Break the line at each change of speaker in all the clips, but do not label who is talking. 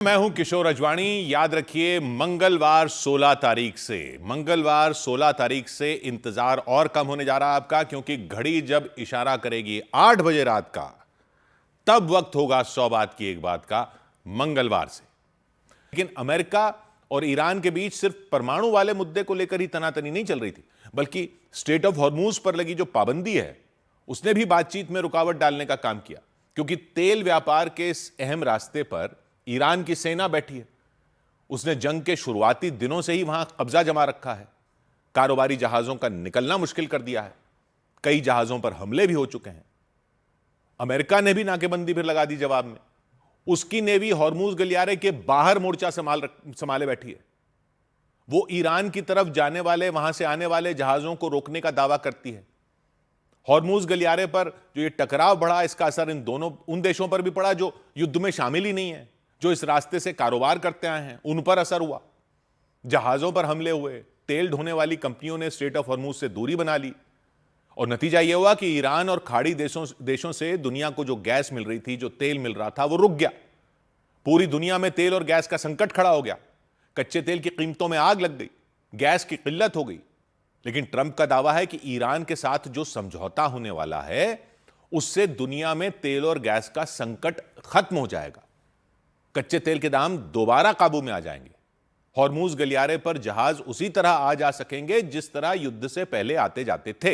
मैं हूं किशोर अजवाणी। याद रखिए मंगलवार 16 तारीख से इंतजार और कम होने जा रहा है आपका, क्योंकि घड़ी जब इशारा करेगी 8 बजे रात का, तब वक्त होगा 100 बात की एक बात का, मंगलवार से। लेकिन अमेरिका और ईरान के बीच सिर्फ परमाणु वाले मुद्दे को लेकर ही तनातनी नहीं चल रही थी, बल्कि स्ट्रेट ऑफ हॉर्मूज पर लगी जो पाबंदी है उसने भी बातचीत में रुकावट डालने का काम किया, क्योंकि तेल व्यापार के इस अहम रास्ते पर ईरान की सेना बैठी है। उसने जंग के शुरुआती दिनों से ही वहां कब्जा जमा रखा है। कारोबारी जहाजों का निकलना मुश्किल कर दिया है। कई जहाजों पर हमले भी हो चुके हैं। अमेरिका ने भी नाकेबंदी फिर लगा दी जवाब में। उसकी नेवी हॉर्मूज गलियारे के बाहर मोर्चा संभाले बैठी है। वो ईरान की तरफ जाने वाले, वहां से आने वाले जहाजों को रोकने का दावा करती है। हॉर्मूज गलियारे पर जो ये टकराव बढ़ा, इसका असर उन देशों पर भी पड़ा जो युद्ध में शामिल ही नहीं है, जो इस रास्ते से कारोबार करते आए हैं, उन पर असर हुआ। जहाजों पर हमले हुए, तेल ढोने वाली कंपनियों ने स्ट्रेट ऑफ हॉर्मूज से दूरी बना ली, और नतीजा यह हुआ कि ईरान और खाड़ी देशों से दुनिया को जो गैस मिल रही थी, जो तेल मिल रहा था, वो रुक गया। पूरी दुनिया में तेल और गैस का संकट खड़ा हो गया। कच्चे तेल की कीमतों में आग लग गई, गैस की किल्लत हो गई। लेकिन ट्रंप का दावा है कि ईरान के साथ जो समझौता होने वाला है, उससे दुनिया में तेल और गैस का संकट खत्म हो जाएगा। कच्चे तेल के दाम दोबारा काबू में आ जाएंगे। हॉर्मूज गलियारे पर जहाज उसी तरह आ जा सकेंगे जिस तरह युद्ध से पहले आते जाते थे।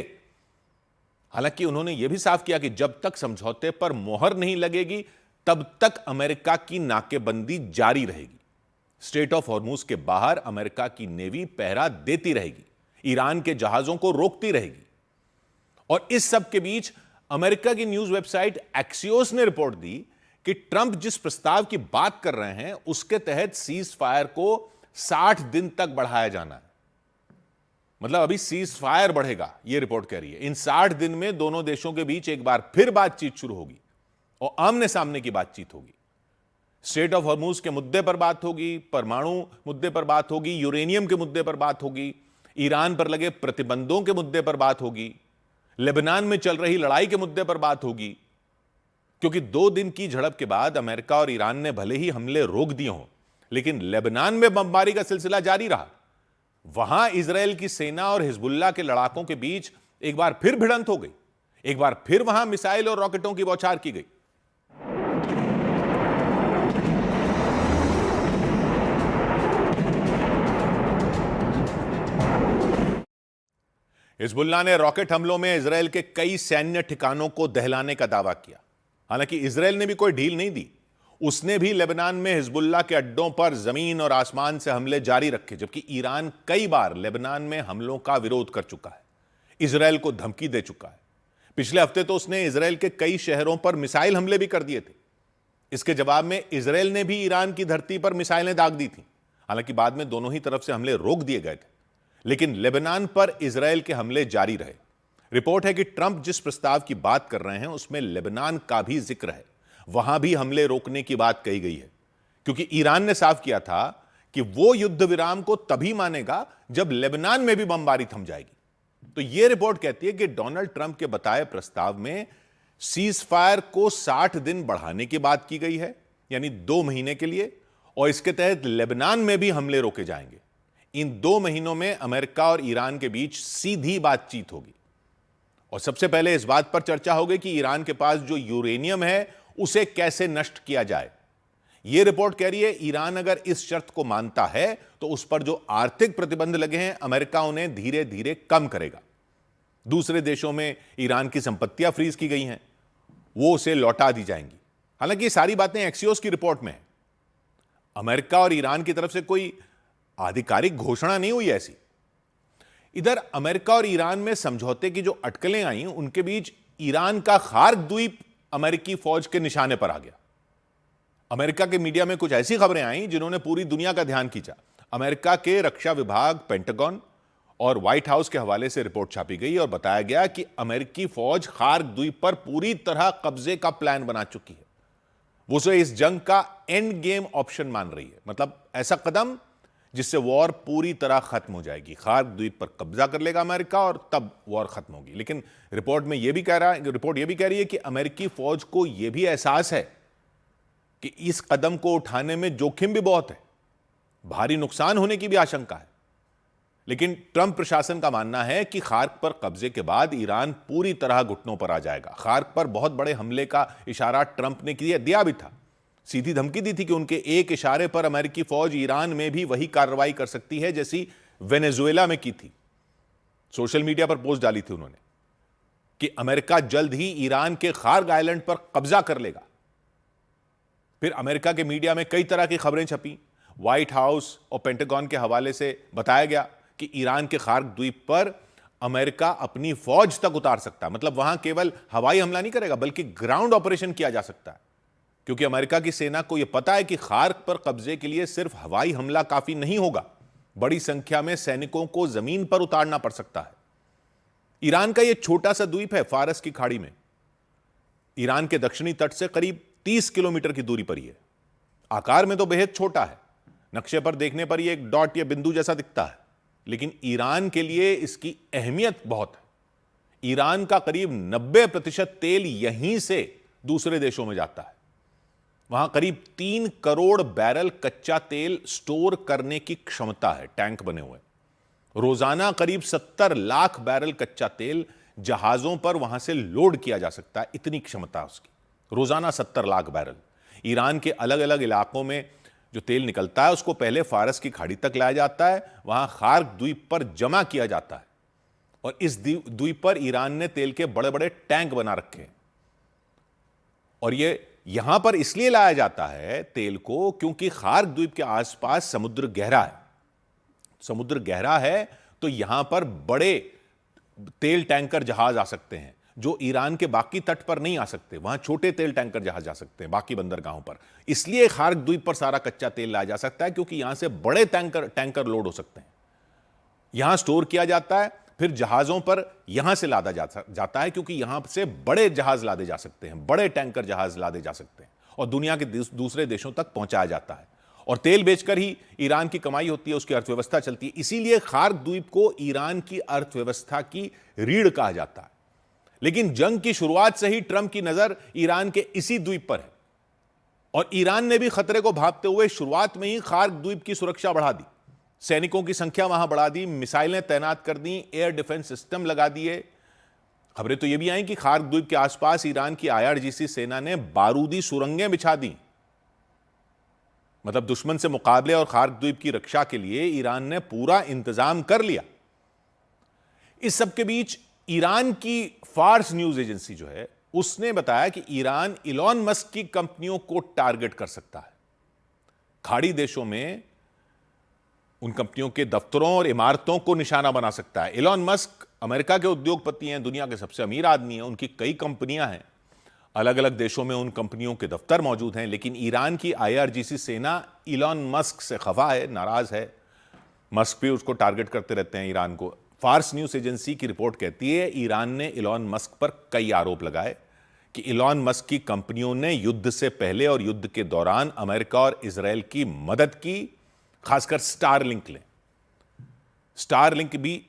हालांकि उन्होंने यह भी साफ किया कि जब तक समझौते पर मोहर नहीं लगेगी, तब तक अमेरिका की नाकेबंदी जारी रहेगी। स्ट्रेट ऑफ हॉर्मूज के बाहर अमेरिका की नेवी पहरा देती रहेगी, ईरान के जहाजों को रोकती रहेगी। और इस सब के बीच अमेरिका की न्यूज वेबसाइट एक्सियोस ने रिपोर्ट दी कि ट्रंप जिस प्रस्ताव की बात कर रहे हैं, उसके तहत सीज फायर को 60 दिन तक बढ़ाया जाना है। मतलब अभी सीज फायर बढ़ेगा, यह रिपोर्ट कह रही है। इन 60 दिन में दोनों देशों के बीच एक बार फिर बातचीत शुरू होगी और आमने सामने की बातचीत होगी। स्ट्रेट ऑफ हॉर्मूज के मुद्दे पर बात होगी, परमाणु मुद्दे पर बात होगी, यूरेनियम के मुद्दे पर बात होगी, ईरान पर लगे प्रतिबंधों के मुद्दे पर बात होगी, लेबनान में चल रही लड़ाई के मुद्दे पर बात होगी। क्योंकि 2 दिन की झड़प के बाद अमेरिका और ईरान ने भले ही हमले रोक दिए हों, लेकिन लेबनान में बमबारी का सिलसिला जारी रहा। वहां इजरायल की सेना और हिजबुल्लाह के लड़ाकों के बीच एक बार फिर भिड़ंत हो गई। एक बार फिर वहां मिसाइल और रॉकेटों की बौछार की गई। हिजबुल्लाह ने रॉकेट हमलों में इजरायल के कई सैन्य ठिकानों को दहलाने का दावा किया। हालांकि इजरायल ने भी कोई ढील नहीं दी। उसने भी लेबनान में हिजबुल्लाह के अड्डों पर जमीन और आसमान से हमले जारी रखे, जबकि ईरान कई बार लेबनान में हमलों का विरोध कर चुका है, इजरायल को धमकी दे चुका है। पिछले हफ्ते तो उसने इजरायल के कई शहरों पर मिसाइल हमले भी कर दिए थे। इसके जवाब में इजरायल ने भी ईरान की धरती पर मिसाइलें दाग दी थी। हालांकि बाद में दोनों ही तरफ से हमले रोक दिए गए थे, लेकिन लेबनान पर इजरायल के हमले जारी रहे। रिपोर्ट है कि ट्रंप जिस प्रस्ताव की बात कर रहे हैं, उसमें लेबनान का भी जिक्र है। वहां भी हमले रोकने की बात कही गई है, क्योंकि ईरान ने साफ किया था कि वो युद्ध विराम को तभी मानेगा जब लेबनान में भी बमबारी थम जाएगी। तो यह रिपोर्ट कहती है कि डोनाल्ड ट्रंप के बताए प्रस्ताव में सीज फायर को 60 दिन बढ़ाने की बात की गई है, यानी 2 महीने के लिए, और इसके तहत लेबनान में भी हमले रोके जाएंगे। इन 2 महीनों में अमेरिका और ईरान के बीच सीधी बातचीत होगी, और सबसे पहले इस बात पर चर्चा होगी कि ईरान के पास जो यूरेनियम है, उसे कैसे नष्ट किया जाए। यह रिपोर्ट कह रही है ईरान अगर इस शर्त को मानता है, तो उस पर जो आर्थिक प्रतिबंध लगे हैं, अमेरिका उन्हें धीरे धीरे कम करेगा। दूसरे देशों में ईरान की संपत्तियां फ्रीज की गई हैं, वो उसे लौटा दी जाएंगी। हालांकि ये सारी बातें एक्सियोस की रिपोर्ट में है। अमेरिका और ईरान की तरफ से कोई आधिकारिक घोषणा नहीं हुई ऐसी। इधर अमेरिका और ईरान में समझौते की जो अटकलें आई, उनके बीच ईरान का खार्क द्वीप अमेरिकी फौज के निशाने पर आ गया। अमेरिका के मीडिया में कुछ ऐसी खबरें आई जिन्होंने पूरी दुनिया का ध्यान खींचा। अमेरिका के रक्षा विभाग, पेंटागन और व्हाइट हाउस के हवाले से रिपोर्ट छापी गई और बताया गया कि अमेरिकी फौज खार्क द्वीप पर पूरी तरह कब्जे का प्लान बना चुकी है। वो उसे इस जंग का एंड गेम ऑप्शन मान रही है, मतलब ऐसा कदम जिससे वॉर पूरी तरह खत्म हो जाएगी। खार्क द्वीप पर कब्जा कर लेगा अमेरिका और तब वॉर खत्म होगी। लेकिन रिपोर्ट ये भी कह रही है कि अमेरिकी फौज को यह भी एहसास है कि इस कदम को उठाने में जोखिम भी बहुत है, भारी नुकसान होने की भी आशंका है। लेकिन ट्रंप प्रशासन का मानना है कि खार्क पर कब्जे के बाद ईरान पूरी तरह घुटनों पर आ जाएगा। खार्क पर बहुत बड़े हमले का इशारा ट्रंप ने दिया भी था, सीधी धमकी दी थी कि उनके एक इशारे पर अमेरिकी फौज ईरान में भी वही कार्रवाई कर सकती है जैसी वेनेजुएला में की थी। सोशल मीडिया पर पोस्ट डाली थी उन्होंने कि अमेरिका जल्द ही ईरान के खार्क आइलैंड पर कब्जा कर लेगा। फिर अमेरिका के मीडिया में कई तरह की खबरें छपी। व्हाइट हाउस और पेंटागन के हवाले से बताया गया कि ईरान के खार्क द्वीप पर अमेरिका अपनी फौज तक उतार सकता है। मतलब वहां केवल हवाई हमला नहीं करेगा बल्कि ग्राउंड ऑपरेशन किया जा सकता है, क्योंकि अमेरिका की सेना को यह पता है कि खार्क पर कब्जे के लिए सिर्फ हवाई हमला काफी नहीं होगा, बड़ी संख्या में सैनिकों को जमीन पर उतारना पड़ सकता है। ईरान का यह छोटा सा द्वीप है फारस की खाड़ी में, ईरान के दक्षिणी तट से करीब 30 किलोमीटर की दूरी पर ही है। आकार में तो बेहद छोटा है, नक्शे पर देखने पर यह एक डॉट या बिंदु जैसा दिखता है, लेकिन ईरान के लिए इसकी अहमियत बहुत है। ईरान का करीब 90% तेल यहीं से दूसरे देशों में जाता है। वहां करीब 3 करोड़ बैरल कच्चा तेल स्टोर करने की क्षमता है, टैंक बने हुए। रोजाना करीब 70 लाख बैरल कच्चा तेल जहाजों पर वहां से लोड किया जा सकता है, इतनी क्षमता है उसकी। रोजाना 70 लाख बैरल। ईरान के अलग अलग इलाकों में जो तेल निकलता है उसको पहले फारस की खाड़ी तक लाया जाता है, वहां खार्क द्वीप पर जमा किया जाता है, और इस द्वीप पर ईरान ने तेल के बड़े बड़े टैंक बना रखे हैं। और ये यहां पर इसलिए लाया जाता है तेल को क्योंकि खार्क द्वीप के आसपास समुद्र गहरा है। समुद्र गहरा है तो यहां पर बड़े तेल टैंकर जहाज आ सकते हैं जो ईरान के बाकी तट पर नहीं आ सकते। वहां छोटे तेल टैंकर जहाज जा सकते हैं बाकी बंदरगाहों पर। इसलिए खार्क द्वीप पर सारा कच्चा तेल लाया जा सकता है क्योंकि यहां से बड़े टैंकर लोड हो सकते हैं, यहां स्टोर किया जाता है, फिर जहाजों पर यहां से लादा जाता है क्योंकि यहां से बड़े जहाज लादे जा सकते हैं, बड़े टैंकर जहाज लादे जा सकते हैं और दुनिया के दूसरे देशों तक पहुंचाया जाता है। और तेल बेचकर ही ईरान की कमाई होती है, उसकी अर्थव्यवस्था चलती है। इसीलिए खार्क द्वीप को ईरान की अर्थव्यवस्था की रीढ़ कहा जाता है। लेकिन जंग की शुरुआत से ही ट्रंप की नजर ईरान के इसी द्वीप पर है और ईरान ने भी खतरे को भांपते हुए शुरुआत में ही खार्क द्वीप की सुरक्षा बढ़ा दी, सैनिकों की संख्या वहां बढ़ा दी, मिसाइलें तैनात कर दी, एयर डिफेंस सिस्टम लगा दिए। खबरें तो यह भी आई कि खार्क द्वीप के आसपास ईरान की IRGC सेना ने बारूदी सुरंगें बिछा दी। मतलब दुश्मन से मुकाबले और खार्क द्वीप की रक्षा के लिए ईरान ने पूरा इंतजाम कर लिया। इस सब के बीच ईरान की फार्स न्यूज एजेंसी जो है उसने बताया कि ईरान इलॉन मस्क की कंपनियों को टारगेट कर सकता है। खाड़ी देशों में उन कंपनियों के दफ्तरों और इमारतों को निशाना बना सकता है। इलॉन मस्क अमेरिका के उद्योगपति हैं, दुनिया के सबसे अमीर आदमी हैं, उनकी कई कंपनियां हैं, अलग अलग देशों में उन कंपनियों के दफ्तर मौजूद हैं। लेकिन ईरान की IRGC सेना इलॉन मस्क से खफा है, नाराज है। मस्क भी उसको टारगेट करते रहते हैं ईरान को। फार्स न्यूज एजेंसी की रिपोर्ट कहती है ईरान ने इलॉन मस्क पर कई आरोप लगाए कि इलॉन मस्क की कंपनियों ने युद्ध से पहले और युद्ध के दौरान अमेरिका और इजरायल की मदद की, खासकर स्टारलिंक लें। स्टारलिंक भी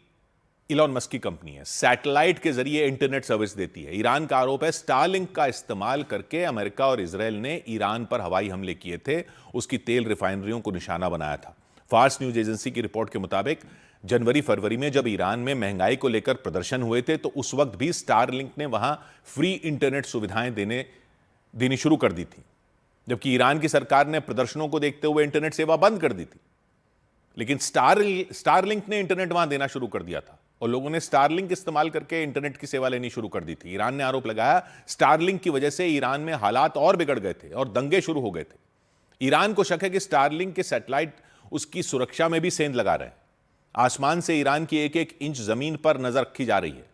इलॉन मस्क की कंपनी है, सैटेलाइट के जरिए इंटरनेट सर्विस देती है। ईरान का आरोप है स्टारलिंक का इस्तेमाल करके अमेरिका और इजरायल ने ईरान पर हवाई हमले किए थे, उसकी तेल रिफाइनरियों को निशाना बनाया था। फार्स न्यूज एजेंसी की रिपोर्ट के मुताबिक जनवरी-फरवरी में जब ईरान में महंगाई को लेकर प्रदर्शन हुए थे तो उस वक्त भी स्टारलिंक ने वहां फ्री इंटरनेट सुविधाएं देनी शुरू कर दी थी, जबकि ईरान की सरकार ने प्रदर्शनों को देखते हुए इंटरनेट सेवा बंद कर दी थी। लेकिन स्टारलिंक ने इंटरनेट वहां देना शुरू कर दिया था और लोगों ने स्टारलिंक इस्तेमाल करके इंटरनेट की सेवा लेनी शुरू कर दी थी। ईरान ने आरोप लगाया स्टारलिंक की वजह से ईरान में हालात और बिगड़ गए थे और दंगे शुरू हो गए थे। ईरान को शक है कि स्टारलिंक के सैटेलाइट उसकी सुरक्षा में भी सेंध लगा रहे हैं। आसमान से ईरान की एक एक इंच जमीन पर नजर रखी जा रही है,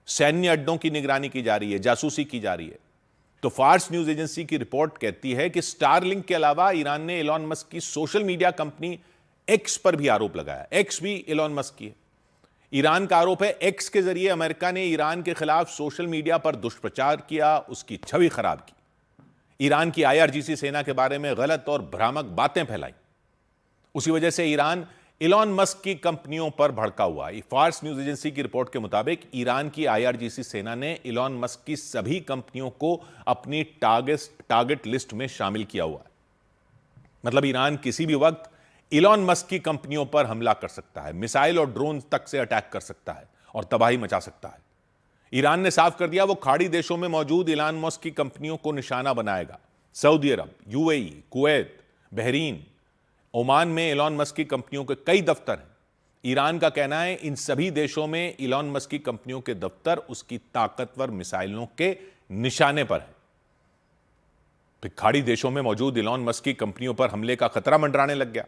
सैन्य अड्डों की निगरानी की जा रही है, जासूसी की जा रही है। तो फार्स न्यूज एजेंसी की रिपोर्ट कहती है कि स्टारलिंक के अलावा ईरान ने इलॉन मस्क की सोशल मीडिया कंपनी एक्स पर भी आरोप लगाया। एक्स भी इलॉन मस्क की है। ईरान का आरोप है एक्स के जरिए अमेरिका ने ईरान के खिलाफ सोशल मीडिया पर दुष्प्रचार किया, उसकी छवि खराब की, ईरान की IRGC सेना के बारे में गलत और भ्रामक बातें फैलाई। उसी वजह से ईरान इलॉन मस्क की कंपनियों पर भड़का हुआ। फार्स न्यूज एजेंसी की रिपोर्ट के मुताबिक ईरान की आईआरजीसी सेना ने इलॉन मस्क की सभी कंपनियों को अपनी टारगेट लिस्ट में शामिल किया हुआ है। मतलब ईरान किसी भी वक्त इलॉन मस्क की कंपनियों पर हमला कर सकता है, मिसाइल और ड्रोन तक से अटैक कर सकता है और तबाही मचा सकता है। ईरान ने साफ कर दिया वो खाड़ी देशों में मौजूद इलॉन मस्क की कंपनियों को निशाना बनाएगा। सऊदी अरब, यूएई, कुवैत, बहरीन, ओमान में इलॉन मस्क की कंपनियों के कई दफ्तर हैं। ईरान का कहना है इन सभी देशों में इलॉन मस्क की कंपनियों के दफ्तर उसकी ताकतवर मिसाइलों के निशाने पर है। फिर खाड़ी देशों में मौजूद इलॉन मस्क की कंपनियों पर हमले का खतरा मंडराने लग गया।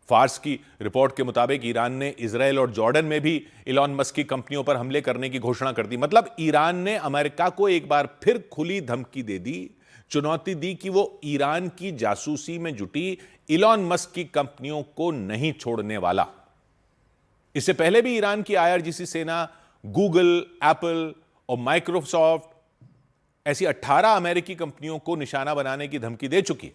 फार्स की रिपोर्ट के मुताबिक ईरान ने इजराइल और जॉर्डन में भी इलॉन मस्क की कंपनियों पर हमले करने की घोषणा कर दी। मतलब ईरान ने अमेरिका को एक बार फिर खुली धमकी दे दी, चुनौती दी कि वो ईरान की जासूसी में जुटी इलॉन मस्क की कंपनियों को नहीं छोड़ने वाला। इससे पहले भी ईरान की आईआरजीसी सेना गूगल, एप्पल और माइक्रोसॉफ्ट ऐसी 18 अमेरिकी कंपनियों को निशाना बनाने की धमकी दे चुकी है।